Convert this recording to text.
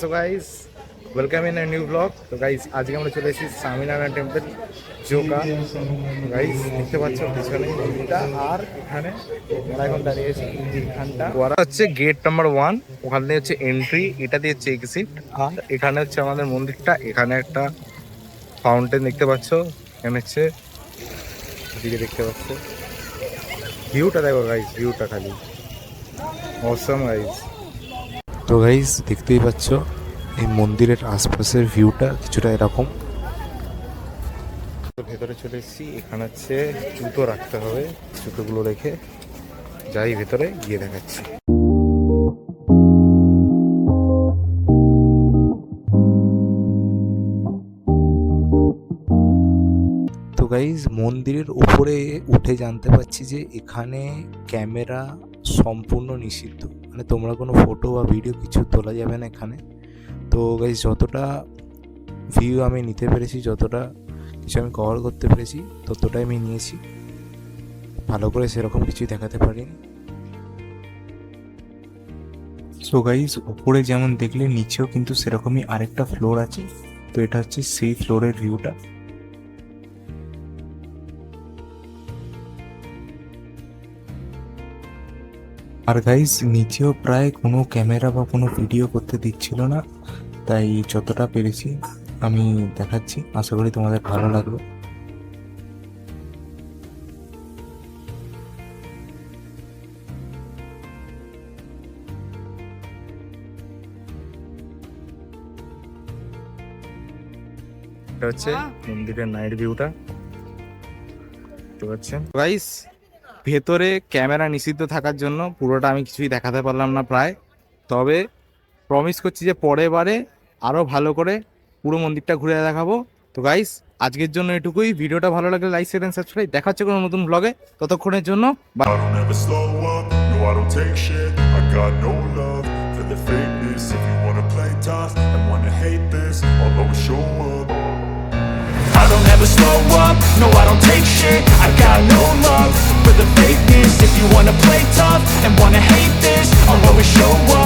So guys welcome in a new blog. তো guys আজকে আমরা চলে এসেছি স্বামীনারায়ণ টেম্পল জোকা। গাইস দেখতে পাচ্ছ পিছনে মন্দিরটা, আর এখানে আমরা এখন দাঁড়িয়ে আছি এইখানটা। ওরা হচ্ছে গেট নাম্বার 1, ওখান থেকে হচ্ছে এন্ট্রি, এটা দিয়ে হচ্ছে এক্সিট। আর এখানে হচ্ছে আমাদের মন্দিরটা, এখানে একটা ফাউন্টেন দেখতে পাচ্ছ, এখানে হচ্ছে এদিকে দেখতে পাচ্ছ ভিউটা, দেখো গাইস ভিউটা খালি অসাম গাইস। তো গাইস দেখতেই পাচ্ছ এই মন্দিরের আশপাশের ভিউটা কিছুটা এরকম। তো ভেতরে চলে এসেছি, এখানে হচ্ছে জুতো রাখতে হবে, জুতোগুলো রেখে যাই ভেতরে গিয়ে দেখাচ্ছি। তো গাইস মন্দিরের উপরে উঠে জানতে পারছি যে এখানে ক্যামেরা সম্পূর্ণ নিষিদ্ধ, মানে তোমরা কোনো ফটো বা ভিডিও কিছু তোলা যাবে না এখানে। তো গাইস যতটা ভিউ আমি নিতে পেরেছি, যতটা কিছু আমি কভার করতে পেরেছি ততটাই আমি নিয়েছি, ভালো করে সেরকম কিছুই দেখাতে পারিনি। সো গাইস উপরে যেমন দেখলে নিচেও কিন্তু সেরকমই আরেকটা ফ্লোর আছে। তো এটা হচ্ছে সেই ফ্লোরের ভিউটা। আর গাইস নিচেও প্রায় কোনো ক্যামেরা বা কোনো ভিডিও করতে দিচ্ছিল না, তাই যতটা পেরেছি আমি দেখাচ্ছি, আশা করি তোমাদের ভালো লাগবে। এটা হচ্ছে মন্দিরের নাইট ভিউটা, দেখতে পাচ্ছেন গাইস। ভেতরে ক্যামেরা নিষিদ্ধ থাকার জন্য পুরোটা আমি কিছুই দেখাতে পারলাম না প্রায়, তবে প্রমিস করছি যে পরের বারে আরও ভালো করে পুরো মন্দিরটা ঘুরে দেখাবো। তো গাইস আজকের জন্য এটুকুই, ভিডিওটা ভালো লাগলে লাইক শেয়ার এন্ড সাবস্ক্রাইব। দেখা হচ্ছে কোনো নতুন ব্লগে, ততক্ষণের জন্য by. I don't ever slow up, no I don't take shit. I got no love for the fakeness. If you wanna play tough and wanna hate this, I'll always show up. I don't ever slow up, no I don't take shit. I got no love for the fakeness. If you wanna play tough and wanna hate this, I'll always show up.